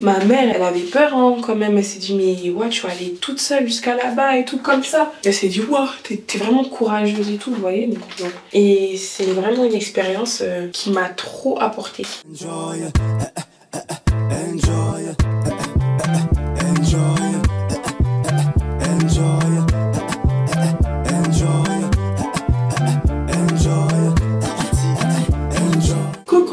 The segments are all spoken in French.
Ma mère, elle avait peur hein, quand même. Elle s'est dit, mais ouais, tu vas aller toute seule jusqu'à là-bas et tout comme ça. Elle s'est dit, ouais, t'es vraiment courageuse et tout, vous voyez. Donc, et c'est vraiment une expérience qui m'a trop apporté. Enjoy, enjoy, enjoy, enjoy.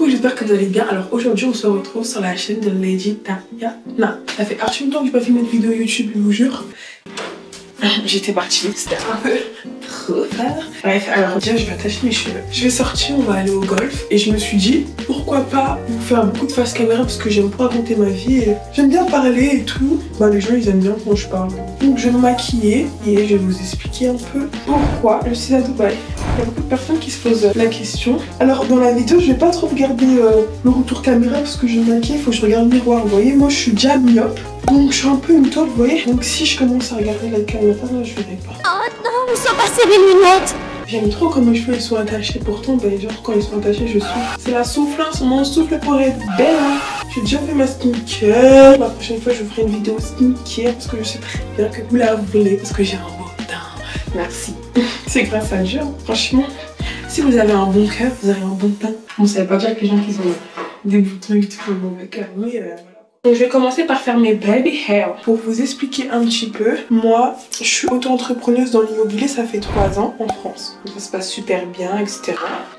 J'espère que vous allez bien. Alors aujourd'hui on se retrouve sur la chaîne de Lady Tatiana. Ça fait archi longtemps que j'ai pas filmé de vidéo YouTube, je vous jure. J'étais partie, c'était un peu trop tard. Bref, alors déjà je vais attacher mes cheveux. Je vais sortir, on va aller au golf. Et je me suis dit, pourquoi pas vous faire beaucoup de face caméra parce que j'aime pas raconter ma vie. J'aime bien parler et tout. Bah les gens ils aiment bien quand je parle. Donc je vais me maquiller et je vais vous expliquer un peu pourquoi je suis à Dubaï. Il y a beaucoup de personnes qui se posent la question. Alors dans la vidéo je vais pas trop regarder le retour caméra parce que je me maquille, il faut que je regarde le miroir. Vous voyez, moi je suis déjà myope. Donc je suis un peu une taupe, vous voyez. Donc si je commence à regarder la caméra, là, je verrai pas. Oh non, où sont passées mes lunettes? J'aime trop quand mes cheveux ils sont attachés. Pourtant, ben, genre quand ils sont attachés, je souffle. C'est la soufflance, mon souffle pour être belle. Hein. J'ai déjà fait ma skincare. La prochaine fois, je vous ferai une vidéo skincare parce que je sais très bien que vous la voulez parce que j'ai un beau teint. Merci. C'est grâce à Dieu. Franchement, si vous avez un bon cœur, vous avez un bon teint. Bon, ça veut pas dire que les gens qui ont des boutons et tout le mauvais cœur, mais voilà. Donc je vais commencer par faire mes baby hair. Pour vous expliquer un petit peu, moi je suis auto-entrepreneuse dans l'immobilier, ça fait 3 ans en France. Ça se passe super bien, etc.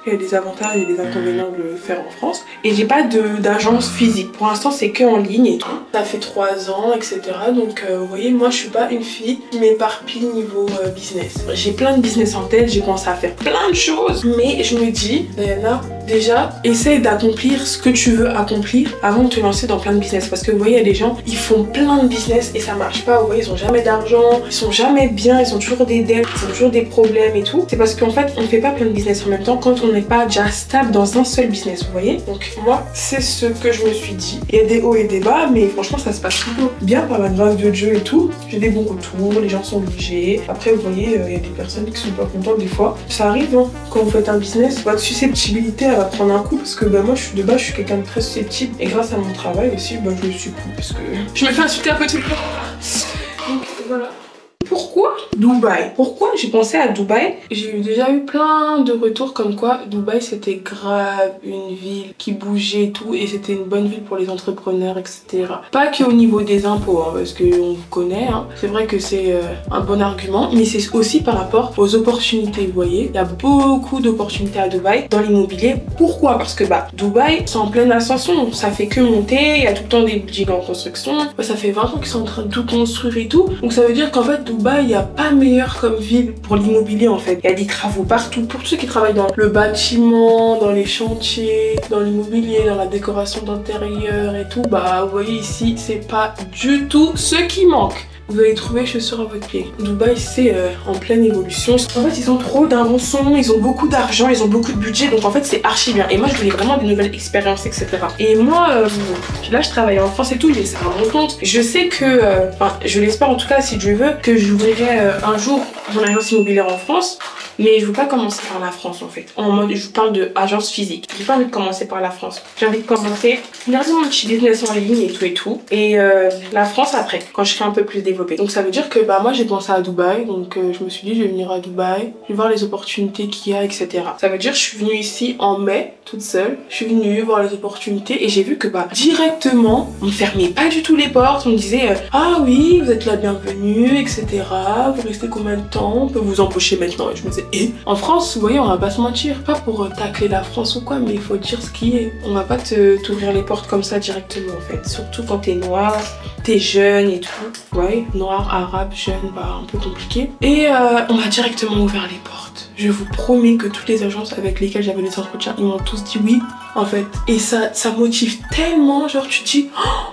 Il y a des avantages et des inconvénients de le faire en France. Et j'ai pas d'agence physique. Pour l'instant c'est que en ligne et tout. Ça fait 3 ans, etc. Donc vous voyez, moi je suis pas une fille qui m'éparpille niveau business. J'ai plein de business en tête, j'ai commencé à faire plein de choses. Mais je me dis, Diana, déjà, essaye d'accomplir ce que tu veux accomplir avant de te lancer dans plein de business. Parce que vous voyez, il y a des gens, ils font plein de business et ça marche pas. Vous voyez, ils ont jamais d'argent, ils sont jamais bien, ils ont toujours des dettes, ils ont toujours des problèmes et tout. C'est parce qu'en fait, on fait pas plein de business en même temps quand on n'est pas déjà stable dans un seul business, vous voyez. Donc moi, c'est ce que je me suis dit. Il y a des hauts et des bas, mais franchement, ça se passe plutôt bien par la grâce de Dieu et tout. J'ai des bons retours, les gens sont légers. Après, vous voyez, il y a des personnes qui sont pas contentes des fois. Ça arrive, hein. Quand vous faites un business, votre susceptibilité, elle va prendre un coup parce que moi, de base, je suis quelqu'un de très susceptible. Et grâce à mon travail aussi, je le suis plus parce que je me fais insulter un peu tout le temps. Donc voilà. Pourquoi Dubaï? Pourquoi j'ai pensé à Dubaï? J'ai déjà eu plein de retours comme quoi Dubaï c'était grave une ville qui bougeait et tout et c'était une bonne ville pour les entrepreneurs, etc. Pas que au niveau des impôts, hein, parce qu'on vous connaît, hein. C'est vrai que c'est un bon argument, mais c'est aussi par rapport aux opportunités, vous voyez. Il y a beaucoup d'opportunités à Dubaï dans l'immobilier. Pourquoi? Parce que Dubaï c'est en pleine ascension, ça fait que monter, il y a tout le temps des buildings en construction. Ça fait 20 ans qu'ils sont en train de tout construire et tout. Donc ça veut dire qu'en fait Dubaï, il n'y a pas meilleur comme ville pour l'immobilier en fait. Il y a des travaux partout. Pour tous ceux qui travaillent dans le bâtiment, dans les chantiers, dans l'immobilier, dans la décoration d'intérieur et tout, vous voyez ici, c'est pas du tout ce qui manque. Vous allez trouver chaussures à votre pied. Dubaï, c'est en pleine évolution. En fait, ils ont trop d'inventions, ils ont beaucoup d'argent, ils ont beaucoup de budget. Donc en fait, c'est archi bien. Et moi, je voulais vraiment des nouvelles expériences, etc. Et moi, là, je travaille en France et tout, mais c'est à mon compte. Je sais que, je l'espère en tout cas, si Dieu veut, que j'ouvrirai un jour mon agence immobilière en France. Mais je veux pas commencer par la France en fait. En mode, je vous parle de agence physique. J'ai pas envie de commencer par la France. J'ai envie de commencer, regarder mon petit business en ligne et tout et tout. Et la France après, quand je serai un peu plus développée. Donc ça veut dire que moi j'ai pensé à Dubaï. Donc je me suis dit je vais venir à Dubaï. Je vais voir les opportunités qu'il y a, etc. Ça veut dire que je suis venue ici en mai, toute seule. Je suis venue voir les opportunités et j'ai vu que directement, on me fermait pas du tout les portes. On me disait ah oui, vous êtes la bienvenue, etc. Vous restez combien de temps? On peut vous embaucher maintenant. Et je me disais et en France, vous voyez, on va pas se mentir, pas pour tacler la France ou quoi, mais il faut dire ce qui est. On va pas t'ouvrir les portes comme ça directement en fait. Surtout quand t'es noir, t'es jeune et tout. Ouais, noir, arabe, jeune, un peu compliqué. Et on m'a directement ouvert les portes. Je vous promets que toutes les agences avec lesquelles j'avais les entretiens, ils m'ont tous dit oui en fait. Et ça motive tellement, genre tu te dis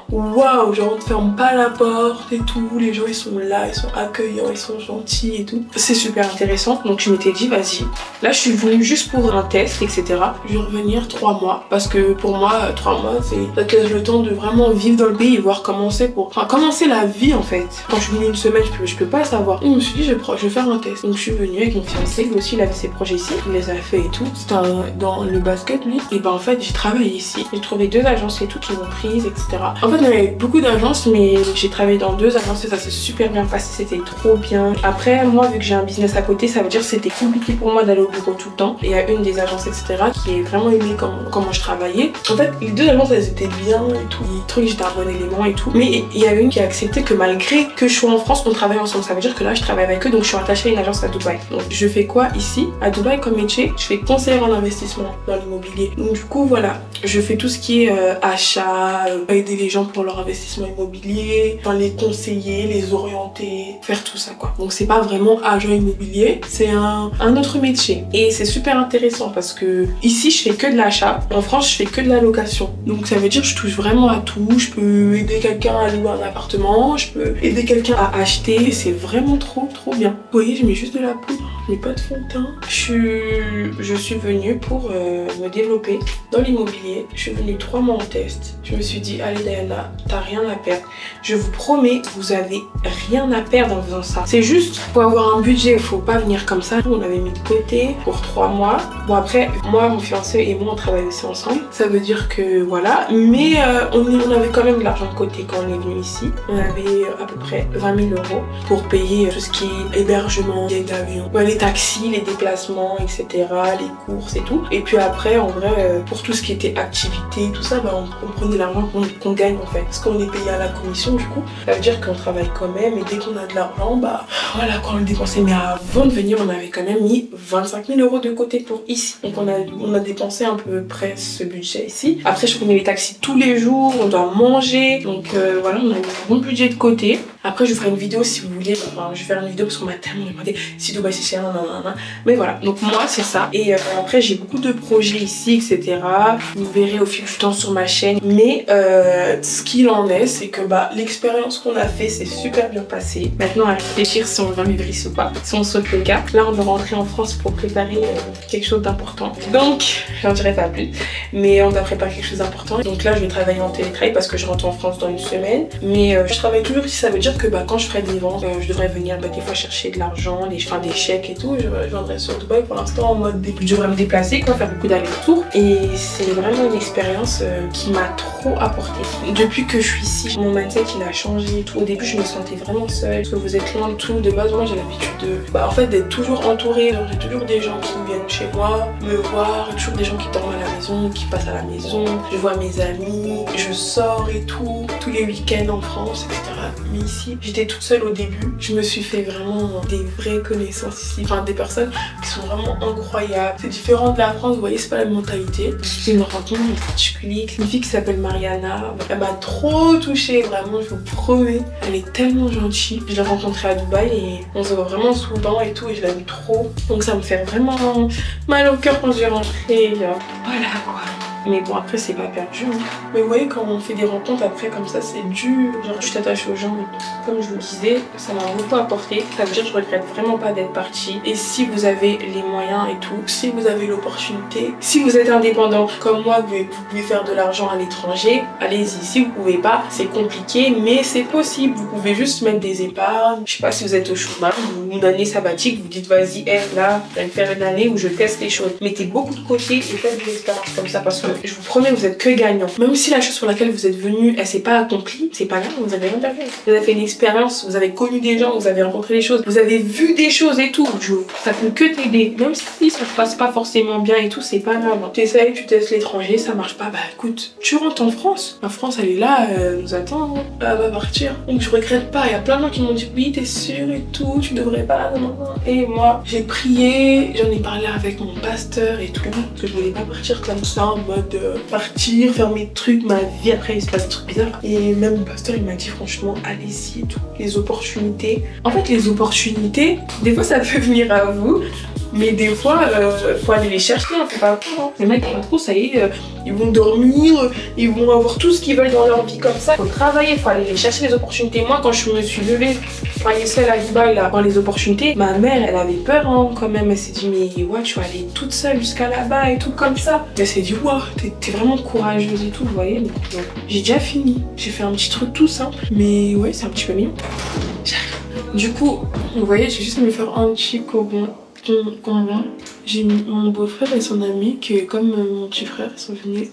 waouh, genre on te ferme pas la porte et tout, les gens ils sont là, ils sont accueillants, ils sont gentils et tout. C'est super intéressant, donc je m'étais dit vas-y. Là je suis venue juste pour un test, etc. Je vais revenir 3 mois parce que pour moi 3 mois ça te laisse le temps de vraiment vivre dans le pays et voir comment c'est commencer la vie en fait. Quand je suis venue une semaine, je peux pas savoir. Et je me suis dit je vais faire un test. Donc je suis venue avec mon fiancé, lui aussi il avait ses projets ici, il les a fait et tout. C'était dans le basket lui. Et en fait fait j'ai travaillé ici, j'ai trouvé 2 agences et tout qui m'ont prise, etc. En fait il y avait beaucoup d'agences, mais j'ai travaillé dans 2 agences et ça s'est super bien passé, c'était trop bien. Après moi vu que j'ai un business à côté, ça veut dire que c'était compliqué pour moi d'aller au bureau tout le temps. Et il y a une des agences, etc. qui est vraiment aimée comment je travaillais. En fait les 2 agences elles étaient bien et tout, ils trouvaient que j'étais un bon élément et tout. Mais il y a une qui a accepté que malgré que je sois en France, on travaille ensemble. Ça veut dire que là je travaille avec eux, donc je suis attachée à une agence à Dubaï. Donc je fais quoi ici à Dubaï comme métier? Je fais conseillère en investissement dans l'immobilier. Donc du coup voilà, je fais tout ce qui est achat, aider les gens pour leur investissement immobilier, enfin, les conseiller, les orienter, faire tout ça quoi. Donc c'est pas vraiment agent immobilier, c'est un autre métier. Et c'est super intéressant parce que ici je fais que de l'achat, en France je fais que de la location. Donc ça veut dire que je touche vraiment à tout. Je peux aider quelqu'un à louer un appartement, je peux aider quelqu'un à acheter. C'est vraiment trop bien. Vous voyez, je mets juste de la poudre, je mets pas de fond de teint. Je suis venue pour me développer dans l'immobilier. Je suis venue 3 mois en test. Je me suis dit, allez Diana, t'as rien à perdre. Je vous promets, vous avez rien à perdre en faisant ça. C'est juste, faut avoir un budget, faut pas venir comme ça. On avait mis de côté pour 3 mois. Bon après, moi, mon fiancé et moi, on travaille aussi ensemble. Ça veut dire que voilà. Mais on avait quand même de l'argent de côté quand on est venu ici. On avait à peu près 20 000 € pour payer tout ce qui est hébergement, billets d'avion, les taxis, les déplacements, etc., les courses et tout. Et puis après, en vrai, pour tout ce qui était activité, tout ça, bah, on prenait l'argent qu'on gagne en fait. Parce qu'on est payé à la commission du coup. Ça veut dire qu'on travaille quand même et dès qu'on a de l'argent, bah voilà, quand on le dépensait. Mais avant de venir, on avait quand même mis 25 000 € de côté pour ici. Donc on a dépensé à peu près ce budget ici. Après, je prenais les taxis tous les jours, on doit manger. Donc voilà, on a mis un bon budget de côté. Après, je vous ferai une vidéo si vous voulez. Enfin, je vais faire une vidéo parce qu'on m'a tellement demandé si Dubaï c'est cher, nanana. Mais voilà, donc moi c'est ça. Et après, j'ai beaucoup de projets ici, etc. Vous verrez au fil du temps sur ma chaîne. Mais ce qu'il en est, c'est que bah, l'expérience qu'on a fait, c'est super bien passé. Maintenant, à réfléchir si on va vivre ici ou pas. Si on saute le cas. Là, on doit rentrer en France pour préparer quelque chose d'important. Donc, j'en dirai pas plus. Mais on doit préparer quelque chose d'important. Donc là, je vais travailler en télétravail parce que je rentre en France dans une semaine. Mais je travaille toujours ici, ça veut dire que bah, quand je ferai des ventes, je devrais venir des fois chercher de l'argent, des chèques et tout. Je viendrai sur Dubaï pour l'instant en mode début. Je devrais me déplacer, quoi, faire beaucoup d'allers-retours. Et c'est vraiment une expérience qui m'a trop apporté. Depuis que je suis ici, mon mindset il a changé et tout. Au début, je me sentais vraiment seule parce que vous êtes loin de tout. De base, moi j'ai l'habitude de, en fait, d'être toujours entourée. J'ai toujours des gens qui viennent chez moi me voir, toujours des gens qui dorment à la maison, qui passent à la maison. Je vois mes amis, je sors et tout, tous les week-ends en France, etc. Mais ici, j'étais toute seule au début. Je me suis fait vraiment des vraies connaissances ici. Enfin, des personnes qui sont vraiment incroyables. C'est différent de la France, vous voyez, c'est pas la même mentalité. J'ai une rencontre particulière. Une fille qui s'appelle Mariana. Elle m'a trop touchée, vraiment, je vous promets. Elle est tellement gentille. Je l'ai rencontrée à Dubaï et on se voit vraiment souvent et tout. Et je l'aime trop. Donc ça me fait vraiment mal au cœur quand je vais rentrer. Voilà quoi. Mais bon, après, c'est pas perdu. Hein. Mais vous voyez, quand on fait des rencontres, après, comme ça, c'est dur. Genre, tu t'attaches aux gens. Comme je vous disais, ça m'a beaucoup apporté. Ça veut dire que je regrette vraiment pas d'être partie. Et si vous avez les moyens et tout, si vous avez l'opportunité, si vous êtes indépendant, comme moi, vous pouvez faire de l'argent à l'étranger, allez-y. Si vous pouvez pas, c'est compliqué, mais c'est possible. Vous pouvez juste mettre des épargnes. Je sais pas si vous êtes au chômage ou une année sabbatique, vous dites, vas-y, là, je vais faire une année où je teste les choses. Mettez beaucoup de côté et faites des expériences comme ça parce que je vous promets, vous êtes que gagnant. Même si la chose sur laquelle vous êtes venu, elle s'est pas accomplie, c'est pas grave, vous avez rien perdu. Vous avez fait une expérience, vous avez connu des gens, vous avez rencontré des choses, vous avez vu des choses et tout. Ça peut que t'aider. Même si ça se passe pas forcément bien et tout, c'est pas grave. Tu essayes, tu testes l'étranger, ça marche pas, bah écoute, tu rentres en France. La France, elle est là, elle nous attend, elle va partir. Donc je regrette pas. Il y a plein de gens qui m'ont dit oui, t'es sûre et tout, tu devrais pas. Et moi, j'ai prié, j'en ai parlé avec mon pasteur et tout, parce que je voulais pas partir comme ça en mode partir, faire mes trucs, ma vie. Après, il se passe des trucs bizarres. Et même le pasteur, il m'a dit franchement, allez-y et tout. Les opportunités. En fait, les opportunités, des fois, ça peut venir à vous. Mais des fois, faut aller les chercher, hein, c'est pas grave. Les mecs, pas trop, ça y est, ils vont dormir, ils vont avoir tout ce qu'ils veulent dans leur vie comme ça. Faut travailler, faut aller les chercher les opportunités. Moi, quand je me suis levée, seule à Dubaï, là, voir les opportunités, ma mère, elle avait peur, hein, quand même. Elle s'est dit, mais ouais, tu vas aller toute seule jusqu'à là-bas et tout comme ça. Elle s'est dit, waouh, t'es vraiment courageuse et tout, vous voyez. Donc, j'ai déjà fini. J'ai fait un petit truc tout simple, mais ouais, c'est un petit peu mignon. Du coup, vous voyez, j'ai juste me faire un petit cordon Comment j'ai mis mon beau-frère et son ami, qui est comme mon petit frère, sont venus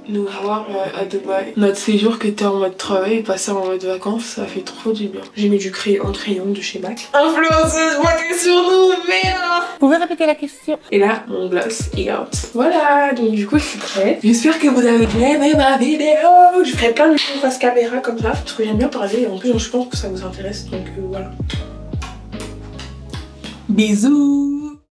nous voir à Dubaï. Notre séjour qui était en mode travail et passé en mode vacances, ça fait trop du bien. J'ai mis du crayon de chez MAC. Influenceuse, moquée sur nous, merde. Vous pouvez répéter la question? Et là, mon gloss est out. Voilà, donc du coup, je suis prête. J'espère que vous avez aimé ma vidéo. Je ferai plein de vidéos face caméra comme ça, parce que j'aime bien parler. Et en plus, je pense que ça vous intéresse, donc voilà. Bisous.